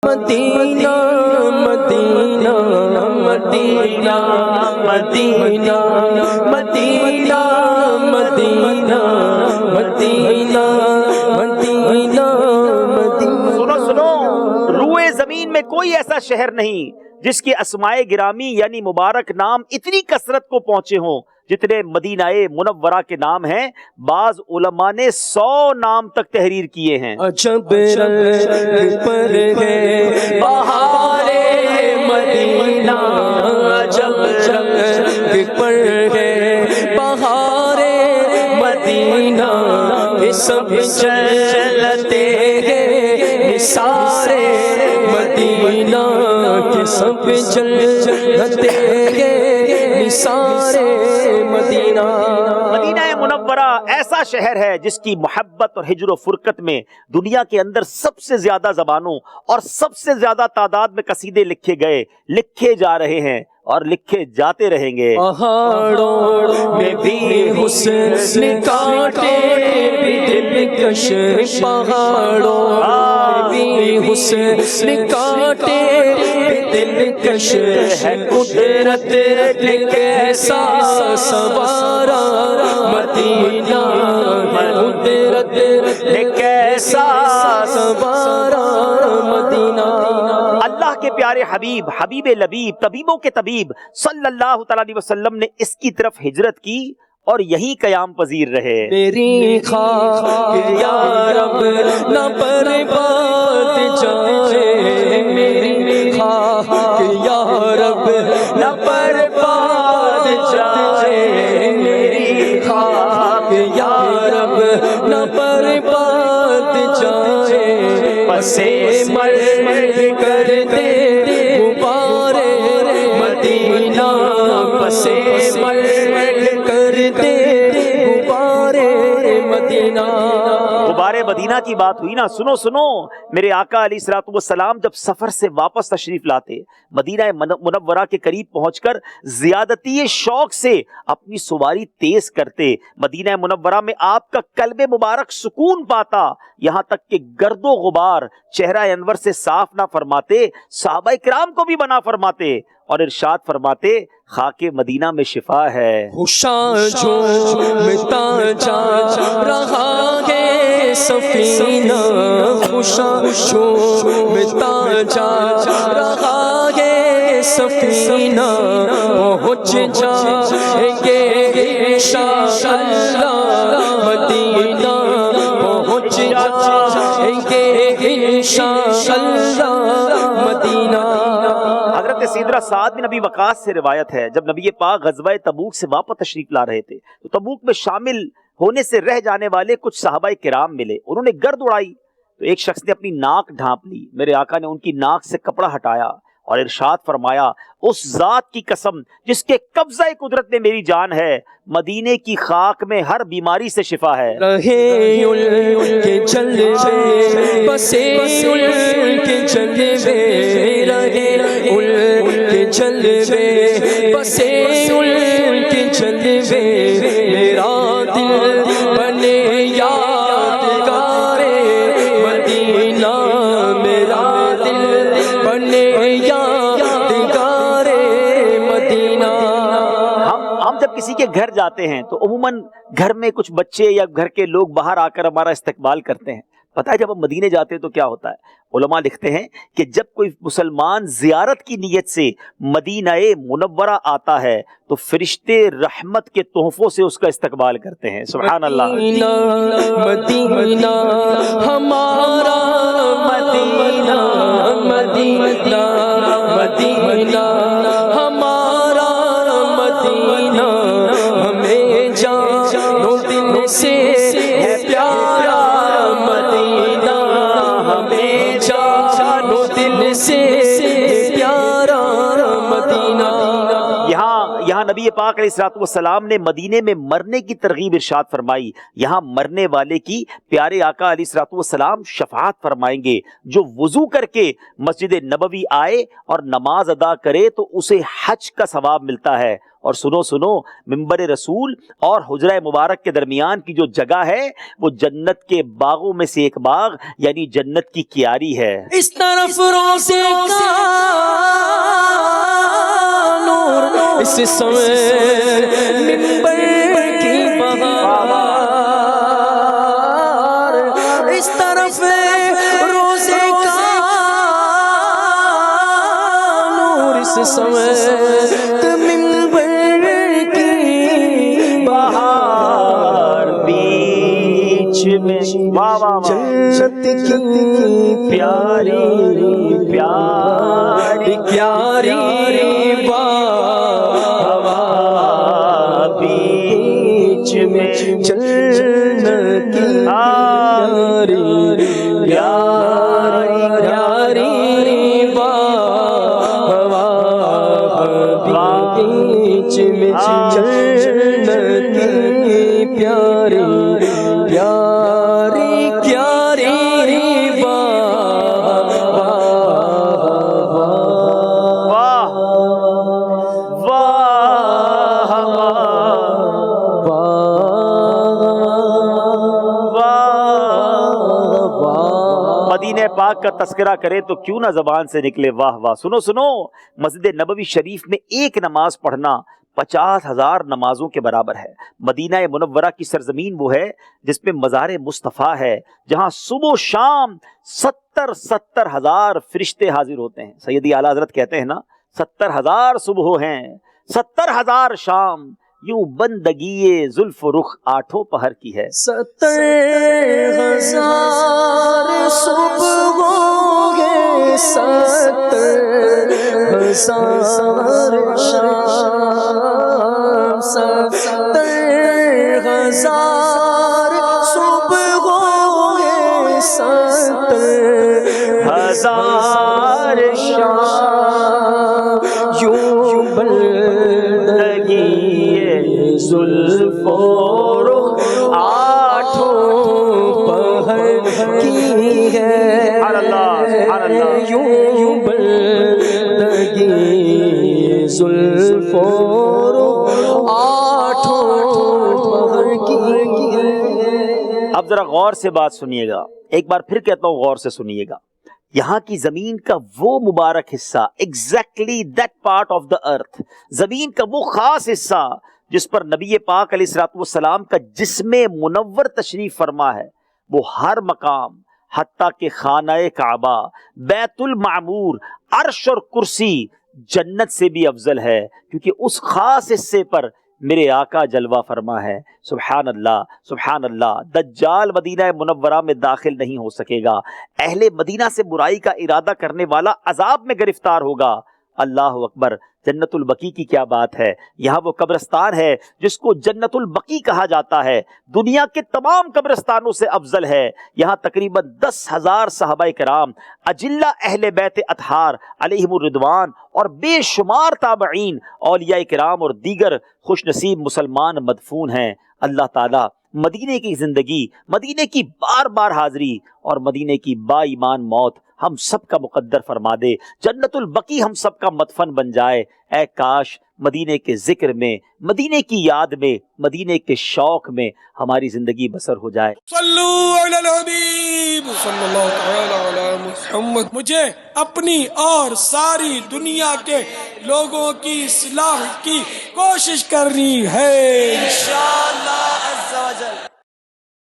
مدینہ مدینہ مدینہ مدینہ مدینہ مدینہ مدینہ مدینہ سنو سنو، روئے زمین میں کوئی ایسا شہر نہیں جس کے اسمائے گرامی یعنی مبارک نام اتنی کثرت کو پہنچے ہوں جتنے مدینہ منورہ کے نام ہیں۔ بعض علماء نے 100 نام تک تحریر کیے ہیں۔ عجب رنگ پر ہے بہار مدینہ، عجب رنگ پر ہے بہار مدینہ، یہ سب چلتے ہیں نثار مدینہ، کہ سب چلتے ہیں نثار مدینہ۔ مدینہ منورہ ایسا شہر ہے جس کی محبت اور ہجر و فرقت میں دنیا کے اندر سب سے زیادہ زبانوں اور سب سے زیادہ تعداد میں قصیدے لکھے گئے، لکھے جا رہے ہیں اور لکھے جاتے رہیں گے۔ پہاڑوں میں بھی حسن کاٹے بھی دلکش، پہاڑوں میں بھی حسن کاٹے بھی دلکش ہے، قدرت نے کیسا سوارا مدینہ، قدرت نے کیسا سوارا مدینہ۔ اللہ کے پیارے حبیب، حبیب لبیب، طبیبوں کے طبیب صلی اللہ تعالی علیہ وسلم نے اس کی طرف ہجرت کی اور یہی قیام پذیر رہے۔ میری خاک یا رب نہ برباد جائے، میری خاک یا رب نہ برباد جائے، میری خاک یا رب نہ برباد جائے، پسے مرگ کر دے غبارے مدینہ، پسے مرگ کر دے غبارے مدینہ۔ غبار مدینہ کی بات ہوئی نا، سنو سنو، میرے آقا علیہ الصلوۃ والسلام جب سفر سے واپس تشریف لاتے، مدینہ منورہ کے قریب پہنچ کر زیادتی شوق سے اپنی سواری تیز کرتے، مدینہ منورہ میں آپ کا قلب مبارک سکون پاتا، یہاں تک کہ گرد و غبار چہرہ انور سے صاف نہ فرماتے، صحابہ کرام کو بھی منع فرماتے اور ارشاد فرماتے خاک مدینہ میں شفا ہے۔ ہوشاں جھومتا جا رہا ہے سفینہ، ہوشاں جھومتا جا رہا ہے سفینہ، پہنچ جائیں گے انشاءاللہ مدینہ، پہنچ جائیں گے انشاءاللہ مدینہ۔ حضرت سیدنا سعد بن ابی وقاص سے روایت ہے، جب نبی پاک غزوہ تبوک سے واپس تشریف لا رہے تھے تو تبوک میں شامل ہونے سے رہ جانے والے کچھ صحابہ کرام ملے، انہوں نے گرد اڑائی تو ایک شخص نے اپنی ناک ڈھانپ لی، میرے آقا نے ان کی ناک سے کپڑا ہٹایا اور ارشاد فرمایا اس ذات کی قسم جس کے قبضہ قدرت میں میری جان ہے، مدینے کی خاک میں ہر بیماری سے شفا ہے۔ رہے ان کے جلوے بسے ان کے جلوے، رہے ان کے جلوے بسے ان کے جلوے، میرا دل بنے یادگار مدینہ، میرا دل بنے یادگار مدینہ۔ ہم جب کسی کے گھر جاتے ہیں تو عموماً گھر میں کچھ بچے یا گھر کے لوگ باہر آ کر ہمارا استقبال کرتے ہیں۔ پتہ ہے جب ہم مدینے جاتے ہیں تو کیا ہوتا ہے؟ علماء لکھتے ہیں کہ جب کوئی مسلمان زیارت کی نیت سے مدینہ منورہ آتا ہے تو فرشتے رحمت کے تحفوں سے اس کا استقبال کرتے ہیں۔ سبحان اللہ۔ مدینہ ہمارا مدینہ، مدینہ مدینہ ہمارا مدینہ، ہمیں جانو دل سے ہے پیارا مدینہ، ہمیں جانو دل سے پیارا مدینہ۔ یہاں نبی پاک علیہ الصلوۃ والسلام نے مدینے میں مرنے کی ترغیب ارشاد فرمائی. یہاں مرنے والے کی پیارے آقا علیہ الصلوۃ والسلام شفاعت فرمائیں گے. جو وضو کر کے مسجد نبوی آئے اور نماز ادا کرے تو اسے حج کا ثواب ملتا ہے. اور سنو سنو، منبر رسول اور حجرہ مبارک کے درمیان کی جو جگہ ہے وہ جنت کے باغوں میں سے ایک باغ یعنی جنت کی کیاری ہے. اس طرف روزے کا نور، اس سمے منبر کی بہار، اس طرف روزے کا نور، اس سمے منبر کی بہار، بیچ میں جنت کی پیاری پیاری پیاری بہار، بیچ میں جنت کی پیاری پیاری پیاری بہار، بیچ میں جنت کی پیاری پیاری پیاری بہار. واہ واہ، مدینہ پاک کا تذکرہ کرے تو کیوں نہ زبان سے نکلے واہ واہ. سنو سنو، مسجد نبوی شریف میں ایک نماز پڑھنا 50,000 نمازوں کے برابر ہے. مدینہ منورہ کی سرزمین وہ ہے جس میں مزار مصطفیٰ ہے، جہاں صبح و شام 70,000 فرشتے حاضر ہوتے ہیں. سیدی اعلیٰ حضرت کہتے ہیں نا، 70,000 صبح ہیں 70,000 شام، یوں بندگی زلف و رخ آٹھوں پہر کی ہے. 70,000 صبح ہوں گے، 70,000 شام، 70,000 صبح ہوں گے، 70,000 شام، یوں بندگی زلف و رخ آٹھوں پہر کی ہے. یوں بندگی زلف و رخ آٹھوں پہر کی ہے. اب ذرا غور سے بات سنیے گا، ایک بار پھر کہتا ہوں غور سے سنیے گا. یہاں کی زمین کا وہ مبارک حصہ، exactly that part of the earth، زمین کا وہ خاص حصہ جس پر نبی پاک علیہ الصلوۃ والسلام کا جسم منور تشریف فرما ہے، وہ ہر مقام حتیٰ کہ خانہ کعبہ، بیت المعمور، عرش اور کرسی جنت سے بھی افضل ہے، کیونکہ اس خاص حصے پر میرے آقا جلوہ فرما ہے. سبحان اللہ سبحان اللہ. دجال مدینہ منورہ میں داخل نہیں ہو سکے گا. اہل مدینہ سے برائی کا ارادہ کرنے والا عذاب میں گرفتار ہوگا. اللہ اکبر. جنت البقیع کی کیا بات ہے. یہاں وہ قبرستان ہے جس کو جنت البقیع کہا جاتا ہے، دنیا کے تمام قبرستانوں سے افضل ہے. یہاں تقریباً 10,000 صحابہ کرام، اجلہ اہل بیت اطہار علیہم الرضوان اور بے شمار تابعین، اولیاء کرام اور دیگر خوش نصیب مسلمان مدفون ہیں. اللہ تعالیٰ مدینے کی زندگی، مدینے کی بار بار حاضری اور مدینے کی با ایمان موت ہم سب کا مقدر فرما دے. جنت البقیع ہم سب کا مدفن بن جائے. اے کاش مدینے کے ذکر میں، مدینے کی یاد میں، مدینے کے شوق میں ہماری زندگی بسر ہو جائے. صلو علی الحبیب صلی اللہ تعالی علی محمد. مجھے اپنی اور ساری دنیا کے لوگوں کی اصلاح کی کوشش کرنی ہے انشاءاللہ عز و جل.